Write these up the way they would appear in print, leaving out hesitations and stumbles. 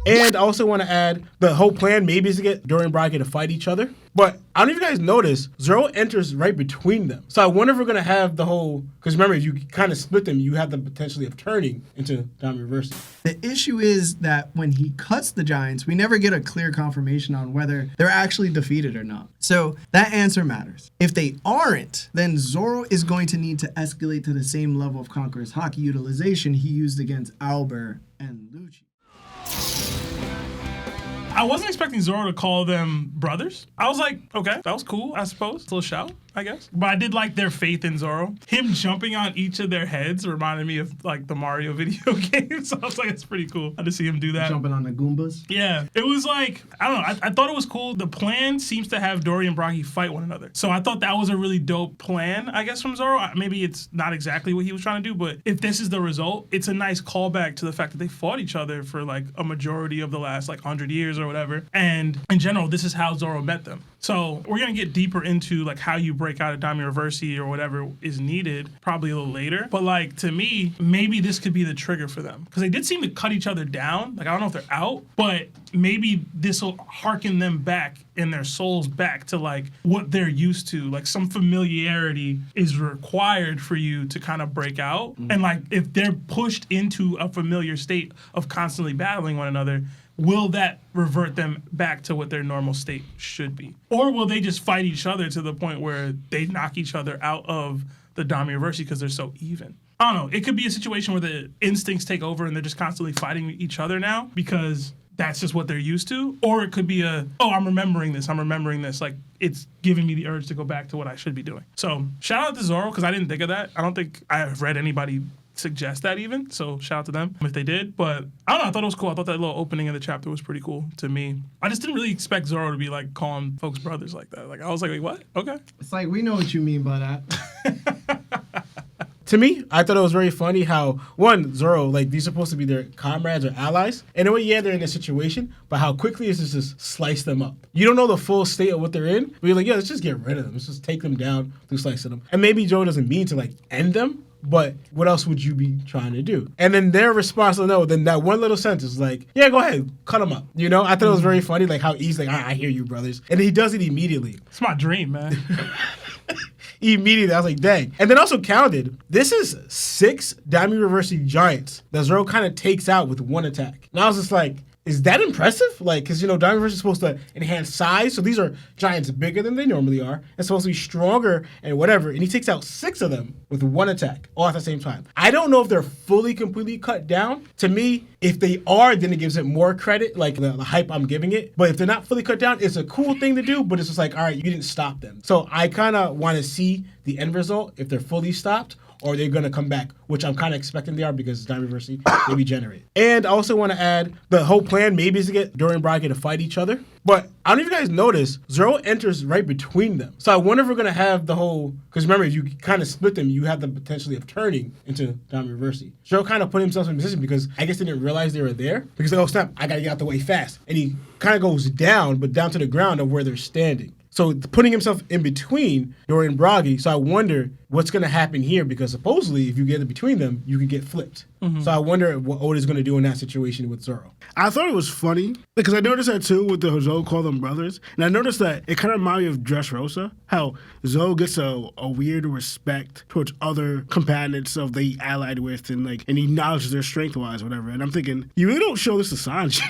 And I also want to add the whole plan maybe is to get Dorry and Brogy to fight each other. But I don't know if you guys notice, Zoro enters right between them. So I wonder if we're going to have the whole, because remember, if you kind of split them, you have the potentially of turning into Dami Reversi. The issue is that when he cuts the Giants, we never get a clear confirmation on whether they're actually defeated or not. So that answer matters. If they aren't, then Zoro is going to need to escalate to the same level of Conqueror's Haki utilization he used against Albert and Lucci. I wasn't expecting Zoro to call them brothers. I was like, okay, that was cool, I suppose. It's a little shout, I guess. But I did like their faith in Zoro. Him jumping on each of their heads reminded me of like the Mario video game. So I was like, it's pretty cool. I just see him do that. Jumping on the Goombas? Yeah. It was like, I don't know. I thought it was cool. The plan seems to have Dorry and Brogy fight one another. So I thought that was a really dope plan, I guess, from Zoro. Maybe it's not exactly what he was trying to do, but if this is the result, it's a nice callback to the fact that they fought each other for like a majority of the last like 100 years or whatever. And in general, this is how Zoro met them. So we're going to get deeper into like how you break out a Dami Reversi or whatever is needed probably a little later. But like to me, maybe this could be the trigger for them because they did seem to cut each other down. Like I don't know if they're out, but maybe this will harken them back in their souls back to like what they're used to. Like some familiarity is required for you to kind of break out. And like if they're pushed into a familiar state of constantly battling one another, will that revert them back to what their normal state should be? Or will they just fight each other to the point where they knock each other out of the Dami Reversi because they're so even? I don't know. It could be a situation where the instincts take over and they're just constantly fighting each other now because that's just what they're used to. Or it could be I'm remembering this. Like, it's giving me the urge to go back to what I should be doing. So, shout out to Zoro, because I didn't think of that. I don't think I've read anybody suggest that even. So, shout out to them if they did. But, I don't know. I thought it was cool. I thought that little opening of the chapter was pretty cool to me. I just didn't really expect Zoro to be, like, calling folks brothers like that. Like, I was like, wait, what? Okay. It's like, we know what you mean by that. To me, I thought it was very funny how, one, Zoro, like, these are supposed to be their comrades or allies. And in a way, yeah, they're in a situation, but how quickly is this just slice them up? You don't know the full state of what they're in, but you're like, yeah, let's just get rid of them. Let's just take them down through slicing them. And maybe Zoro doesn't mean to, like, end them, but what else would you be trying to do? And then their response, no, then that one little sentence is like, yeah, go ahead, cut them up. You know, I thought it was very funny, like, how he's like, I hear you, brothers. And he does it immediately. It's my dream, man. Immediately, I was like, dang. And then also counted, this is 6 Dami Reversi Giants that Zoro kind of takes out with one attack. And I was just like, is that impressive? Like, because, you know, Dami Reversi is supposed to enhance size, so these are giants bigger than they normally are, and supposed to be stronger and whatever, and he takes out 6 of them with one attack, all at the same time. I don't know if they're fully, completely cut down. To me, if they are, then it gives it more credit, like the hype I'm giving it. But if they're not fully cut down, it's a cool thing to do, but it's just like, all right, you didn't stop them. So I kind of want to see the end result, if they're fully stopped, or they're going to come back, which I'm kind of expecting they are because Dami Reversi may be generated. And I also want to add, the whole plan maybe is to get Dorry and Brogy to fight each other. But I don't know if you guys notice, Zoro enters right between them. So I wonder if we're going to have the whole, because remember, if you kind of split them, you have the potentially of turning into Dami Reversi. Zoro kind of put himself in a position because I guess they didn't realize they were there. Because like, oh snap, I got to get out the way fast. And he kind of goes down, but down to the ground of where they're standing. So putting himself in between Dorry and Brogy, so I wonder what's going to happen here because supposedly if you get in between them, you could get flipped. Mm-hmm. So I wonder what Oda's going to do in that situation with Zoro. I thought it was funny because I noticed that too with the Zoro call them brothers. And I noticed that it kind of reminded me of Dressrosa, how Zoro gets a weird respect towards other companions of they allied with and he acknowledges their strength-wise or whatever. And I'm thinking, you really don't show this to Sanji.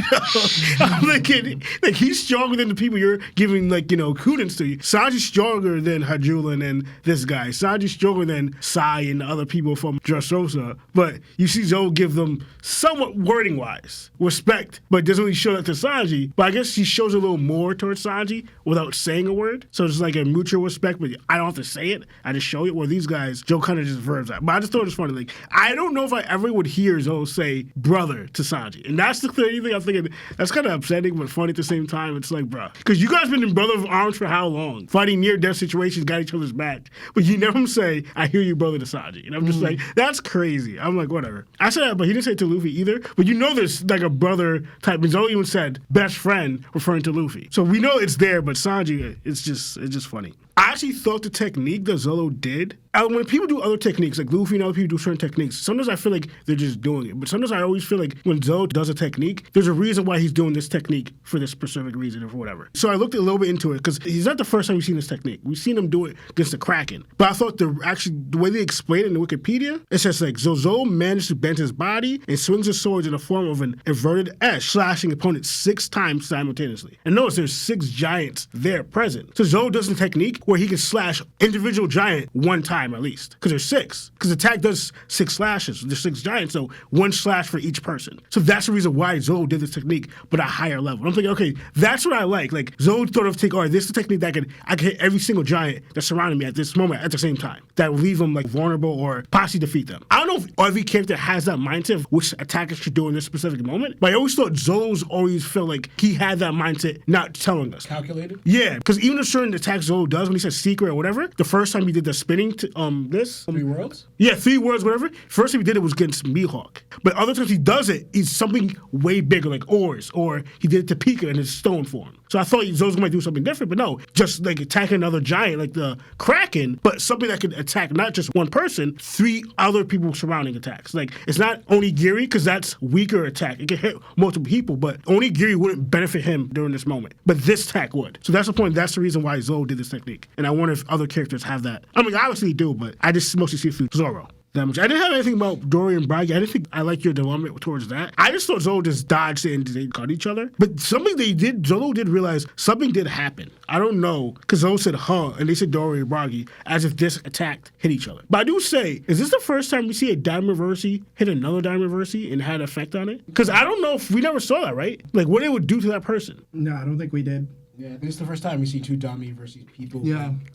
I'm thinking, like, he's stronger than the people you're giving, credence to. Sanji's stronger than Hajula and this guy. Sanji's stronger than Sai and the other people from Dressrosa. But you see Zoro give them somewhat wording-wise respect, but doesn't really show that to Sanji. But I guess he shows a little more towards Sanji without saying a word. So it's like a mutual respect, but I don't have to say it. I just show it. Where these guys, Joe kind of just verbs that. But I just thought it was funny. Like, I don't know if I ever would hear Zoro say brother to Sanji. And that's the thing I'm thinking, that's kind of upsetting, but funny at the same time. It's like, bro, because you guys been in brother of arms for how long? Fighting near-death situations, got each other's back. But you never say, I hear you, brother to Sanji. And I'm just like, that's crazy. I'm like, whatever. I said that, but he didn't say it to Luffy either. But you know there's like a brother type. And Zoro even said best friend referring to Luffy. So we know it's there, but Sanji, it's just funny. I actually thought the technique that Zoro did, when people do other techniques, like Luffy and other people do certain techniques, sometimes I feel like they're just doing it. But sometimes I always feel like when Zoro does a technique, there's a reason why he's doing this technique for this specific reason or whatever. So I looked a little bit into it because he's not the first time we've seen this technique. We've seen him do it against the Kraken. But I thought the way they explain it in the Wikipedia, it's just like Zoro managed to bend his body and swings his swords in the form of an inverted S, slashing opponents 6 times simultaneously. And notice there's 6 giants there present. So Zoro does the technique where he can slash individual giant 1 time at least, because there's 6. Because attack does 6 slashes. There's 6 giants, so 1 slash for each person. So that's the reason why Zoro did this technique, but at a higher level. I'm thinking, okay, that's what I like. Like Zoro thought of all right, this is the technique that I can hit every single giant that's surrounding me at this moment at the same time. That will leave them like vulnerable or possibly defeat them. I don't know if every character has that mindset of which attackers should do in this specific moment, but I always thought Zoro's always felt like he had that mindset not telling us. Calculated? Yeah, because even a certain attack Zoro does when he says secret or whatever, the first time he did the spinning, 3 worlds? Yeah, 3 words, whatever. First time he did it was against Mihawk. But other times he does it, he's something way bigger, like ores, or he did it to Pika in his stone form. So I thought Zoro's going to do something different, but no, just like attacking another giant like the Kraken, but something that could attack not just one person, 3 other people surrounding attacks. Like, it's not Onigiri, because that's weaker attack. It can hit multiple people, but Onigiri wouldn't benefit him during this moment. But this attack would. So that's the point. That's the reason why Zoro did this technique. And I wonder if other characters have that. I mean, obviously do, but I just mostly see it through Zoro. That much. I didn't have anything about Dorry and Brogy. I didn't think I like your development towards that. I just thought Zoro just dodged it and they caught each other. But something Zoro did realize something did happen. I don't know, because Zoro said, and they said Dorry and Brogy, as if this attack hit each other. But I do say, is this the first time we see a Diamond Reversey hit another Diamond Reversey and had an effect on it? Because I don't know if we never saw that, right? Like, what it would do to that person. No, I don't think we did. Yeah, this is the first time we see 2 Dami versus people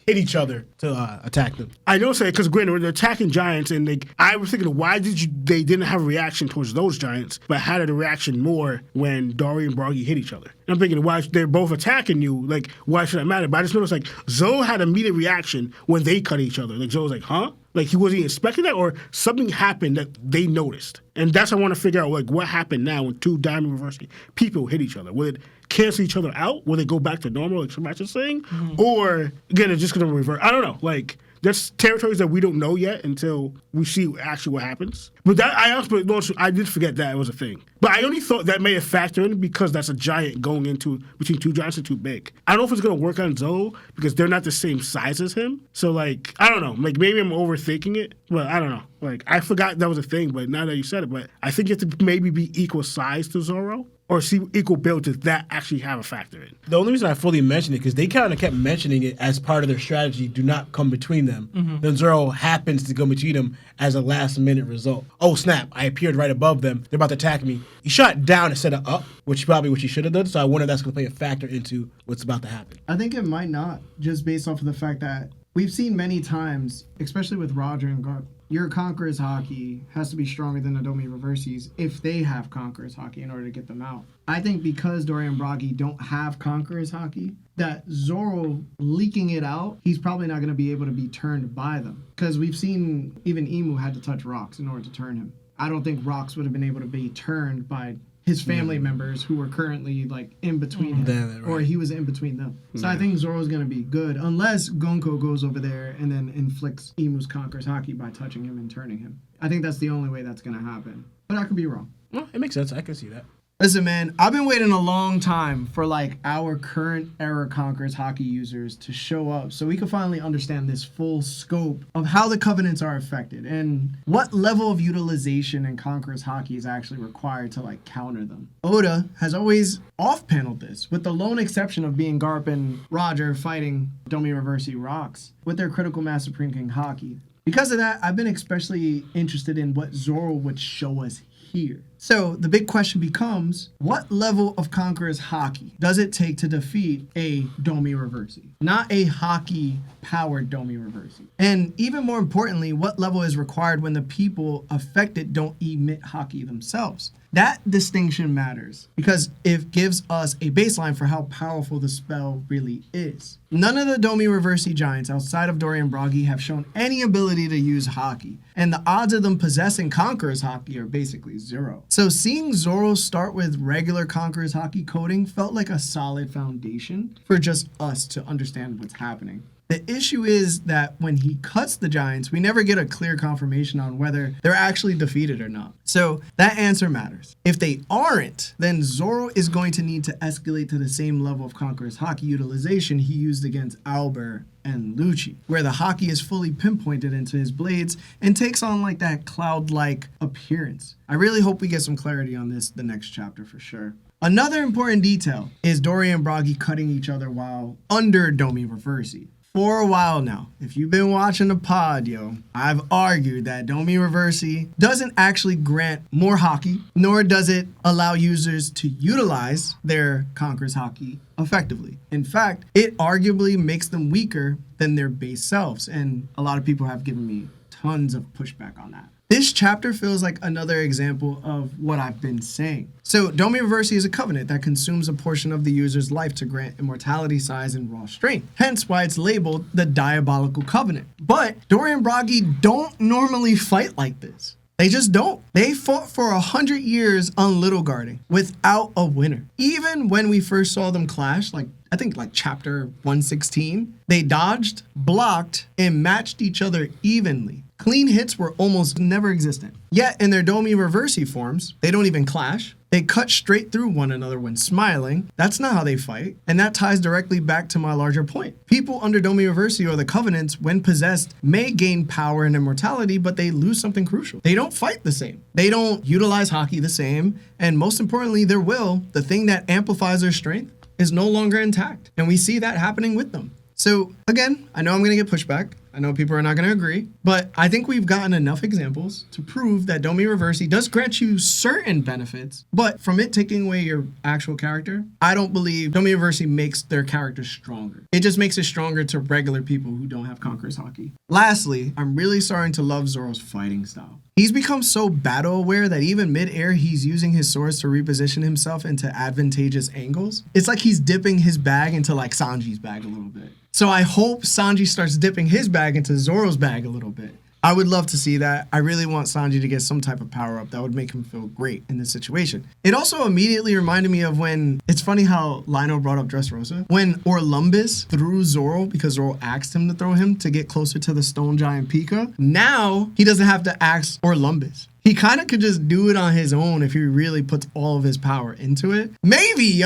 hit each other to attack them. I don't say because granted, they're attacking giants, and I was thinking, why they didn't have a reaction towards those giants, but had a reaction more when Dorry and Brogy hit each other. And I'm thinking, why they're both attacking you? Like, why should that matter? But I just noticed, like, Zoro had an immediate reaction when they cut each other. Like, Zoro's like, huh? Like, he wasn't expecting that, or something happened that they noticed. And that's what I want to figure out, like, what happened now when 2 Diamond Reversey people hit each other. Would it cancel each other out? Will they go back to normal, like Smash is saying? Mm-hmm. Or, again, it's just going to revert? I don't know. Like, there's territories that we don't know yet until we see actually what happens. But that I did forget that it was a thing. But I only thought that may have factored in because that's a giant going into between 2 giants and too big. I don't know if it's going to work on Zoro because they're not the same size as him. So, like, I don't know. Like, maybe I'm overthinking it. But I don't know. Like, I forgot that was a thing, but now that you said it, but I think you have to maybe be equal size to Zoro. Or see equal build, does that actually have a factor in? The only reason I fully mentioned it because they kind of kept mentioning it as part of their strategy. Do not come between them. Mm-hmm. Then Zoro happens to go between them as a last-minute result. Oh snap! I appeared right above them. They're about to attack me. He shot down instead of up, which is probably what he should have done. So I wonder if that's going to play a factor into what's about to happen. I think it might not, just based off of the fact that we've seen many times, especially with Roger and Garp, your Conqueror's Haki has to be stronger than the Domi Reverses if they have Conqueror's Haki in order to get them out. I think because Dorry and Brogy don't have Conqueror's Haki, that Zoro leaking it out, he's probably not going to be able to be turned by them. Because we've seen even Imu had to touch rocks in order to turn him. I don't think rocks would have been able to be turned by his family members who were currently like in between him, or he was in between them. So I think Zoro's gonna be good unless Gonko goes over there and then inflicts Imu's Conqueror's Haki by touching him and turning him. I think that's the only way that's gonna happen, but I could be wrong. Well, it makes sense. I can see that. Listen, man, I've been waiting a long time for like our current era Conqueror's Haki users to show up so we can finally understand this full scope of how the covenants are affected and what level of utilization in Conqueror's Haki is actually required to like counter them. Oda has always off-paneled this, with the lone exception of being Garp and Roger fighting Domi Reversey rocks with their critical mass Supreme King Haki. Because of that, I've been especially interested in what Zoro would show us here. So the big question becomes, what level of Conqueror's Haki does it take to defeat a Domi Reversey? Not a Haki-powered Domi Reversey. And even more importantly, what level is required when the people affected don't emit Haki themselves? That distinction matters because it gives us a baseline for how powerful the spell really is. None of the Domi Reversey giants outside of Dorry and Brogy have shown any ability to use Haki, and the odds of them possessing Conqueror's Haki are basically 0. So seeing Zoro start with regular Conqueror's Haki coding felt like a solid foundation for just us to understand what's happening. The issue is that when he cuts the giants, we never get a clear confirmation on whether they're actually defeated or not. So that answer matters. If they aren't, then Zoro is going to need to escalate to the same level of Conqueror's Haki utilization he used against Albert and Lucci, where the Haki is fully pinpointed into his blades and takes on like that cloud-like appearance. I really hope we get some clarity on this the next chapter for sure. Another important detail is Dorry and Brogy cutting each other while under Domi Reversi. For a while now, if you've been watching the pod, I've argued that Domi Reversi doesn't actually grant more Haki, nor does it allow users to utilize their Conqueror's Haki effectively. In fact, it arguably makes them weaker than their base selves, and a lot of people have given me tons of pushback on that. This chapter feels like another example of what I've been saying. So, Domi Reversi is a covenant that consumes a portion of the user's life to grant immortality, size, and raw strength. Hence why it's labeled the Diabolical Covenant. But Dorry and Brogy don't normally fight like this. They just don't. They fought for 100 years on Little Garden without a winner. Even when we first saw them clash, I think chapter 116, they dodged, blocked, and matched each other evenly. Clean hits were almost never existent. Yet in their Domi Reversi forms, they don't even clash. They cut straight through one another when smiling. That's not how they fight. And that ties directly back to my larger point. People under Domi Reversi or the Covenants, when possessed, may gain power and immortality, but they lose something crucial. They don't fight the same. They don't utilize Haki the same. And most importantly, their will, the thing that amplifies their strength, is no longer intact. And we see that happening with them. So again, I know I'm going to get pushback. I know people are not going to agree, but I think we've gotten enough examples to prove that Domi Reversi does grant you certain benefits, but from it taking away your actual character, I don't believe Domi Reversi makes their character stronger. It just makes it stronger to regular people who don't have Conqueror's Haki. Lastly, I'm really starting to love Zoro's fighting style. He's become so battle aware that even mid-air, he's using his swords to reposition himself into advantageous angles. It's like he's dipping his bag into Sanji's bag a little bit. So I hope Sanji starts dipping his bag into Zoro's bag a little bit. I would love to see that. I really want Sanji to get some type of power up that would make him feel great in this situation. It also immediately reminded me of when, it's funny how Lino brought up Dressrosa, when Orlumbus threw Zoro because Zoro asked him to throw him to get closer to the stone giant Pika. Now he doesn't have to ask Orlumbus. He kind of could just do it on his own if he really puts all of his power into it. Maybe,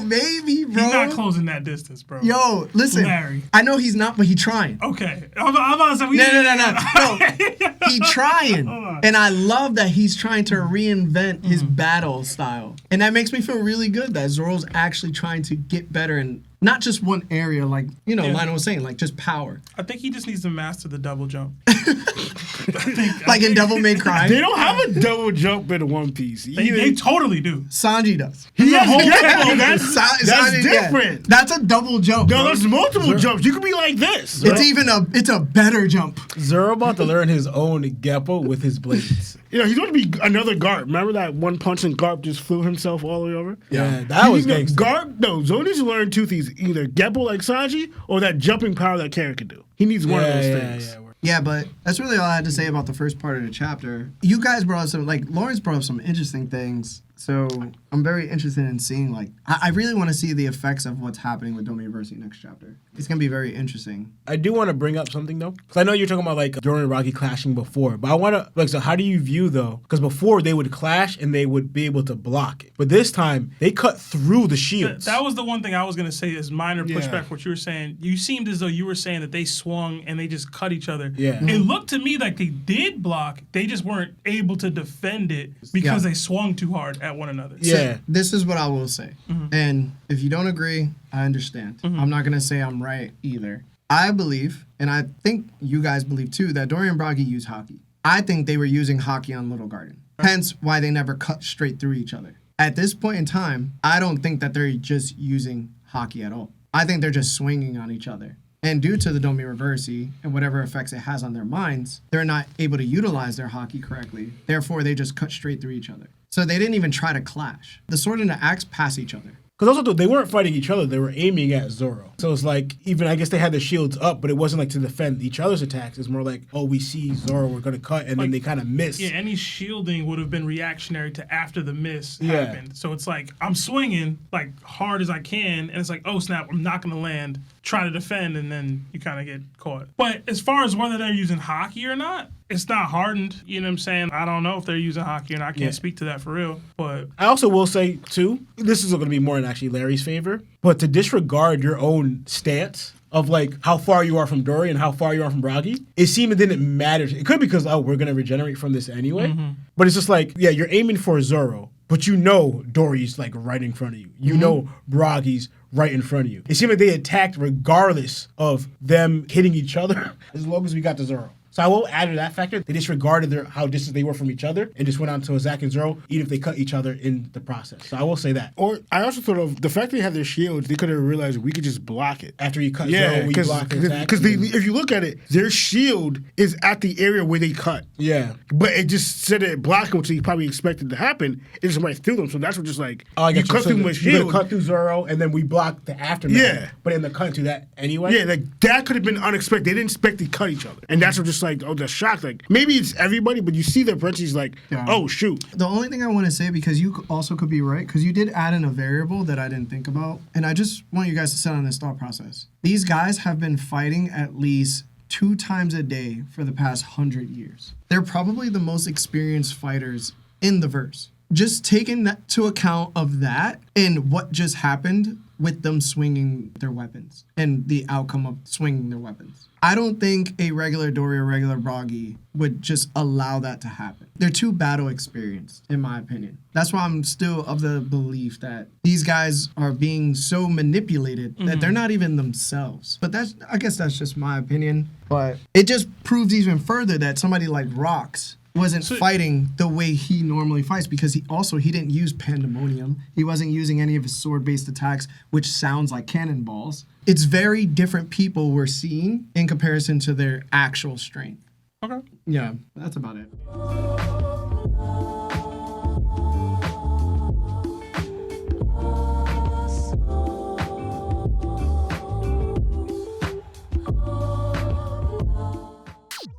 maybe, bro. He's not closing that distance, bro. Yo, listen. Larry. I know he's not, but he's trying. Okay. I'm about to say, No. He's trying. And I love that he's trying to reinvent his battle style. And that makes me feel really good that Zoro's actually trying to get better in not just one area, Lionel was saying, just power. I think he just needs to master the double jump. In Devil May Cry. They don't have a double jump in One Piece. They totally do. Sanji does. He has Geppo. That's different. Yeah. That's a double jump. No, there's multiple jumps. You could be like this. It's a better jump. Zoro about to learn his own Geppo with his blades. He's going to be another Garp. Remember that one punch and Garp just flew himself all the way over? Yeah, that was gangster. Zoro needs to learn two things. Either Geppo like Sanji or that jumping power that Karen can do. He needs one of those things. Yeah, but that's really all I had to say about the first part of the chapter. You guys brought up some, Lawrence brought up some interesting things. So I'm very interested in seeing, I really want to see the effects of what's happening with Domi Reversi next chapter. It's going to be very interesting. I do want to bring up something, though. Because I know you're talking about, Dorry and Brogy clashing before. But I want to, so how do you view, though? Because before, they would clash and they would be able to block it. But this time, they cut through the shields. That was the one thing I was going to say is minor pushback for what you were saying. You seemed as though you were saying that they swung and they just cut each other. Yeah. It looked to me like they did block. They just weren't able to defend it because they swung too hard at one another. Yeah. So this is what I will say. And if you don't agree, I understand. I'm not going to say I'm right either. I believe, and I think you guys believe too, that Dorry and Brogy use Haki. I think they were using Haki on Little Garden. Hence why they never cut straight through each other. At this point in time, I don't think that they're just using Haki at all. I think they're just swinging on each other. And due to the Domi Reversi and whatever effects it has on their minds, they're not able to utilize their Haki correctly. Therefore, they just cut straight through each other. So they didn't even try to clash. The sword and the axe pass each other. Because also, they weren't fighting each other. They were aiming at Zoro. So it's I guess they had their shields up, but it wasn't to defend each other's attacks. It's more we see Zoro, we're going to cut, and then they kind of miss. Yeah, any shielding would have been reactionary to after the miss happened. So it's I'm swinging hard as I can, and it's oh snap, I'm not going to land. try to defend, and then you kind of get caught. But as far as whether they're using Haki or not, it's not hardened. You know what I'm saying? I don't know if they're using Haki or not. I can't speak to that for real. But I also will say, too, this is going to be more in actually Larry's favor, but to disregard your own stance of like how far you are from Dorry and how far you are from Brogy, it seemed it didn't matter. It could be because, we're going to regenerate from this anyway. But it's just like, yeah, you're aiming for Zoro, but you know Dory's like right in front of you. You know Brogy's right in front of you. It seemed like they attacked regardless of them hitting each other as long as we got to Zoro. So I will add to that factor. They disregarded how distant they were from each other and just went on to Zack and Zoro, even if they cut each other in the process. So I will say that. Or I also thought of the fact they had their shields, they could have realized we could just block it. After you cut Zoro, we block the attack. Because if you look at it, their shield is at the area where they cut. Yeah. But it just said it blocking, which they probably expected to happen. It just went through them. So that's what just like, you cut through my shield. You cut through Zoro, and then we blocked the aftermath. Yeah. But in the cut to that anyway. Yeah, like that could have been unexpected. They didn't expect to cut each other. And that's what just like, the shock. Like, maybe it's everybody, but you see the parentheses like, oh, shoot. The only thing I want to say, because you also could be right, because you did add in a variable that I didn't think about, and I just want you guys to sit on this thought process. These guys have been fighting at least 2 times a day for the past 100 years. They're probably the most experienced fighters in the verse. Just taking that to account of that and what just happened with them swinging their weapons and the outcome of swinging their weapons. I don't think a regular Dorry or regular Brogy would just allow that to happen. They're too battle experienced, in my opinion. That's why I'm still of the belief that these guys are being so manipulated that they're not even themselves. But I guess that's just my opinion. But it just proves even further that somebody like Rox wasn't fighting the way he normally fights, because he didn't use Pandemonium. He wasn't using any of his sword-based attacks, which sounds like cannonballs. It's very different people we're seeing in comparison to their actual strength. Okay. Yeah, that's about it.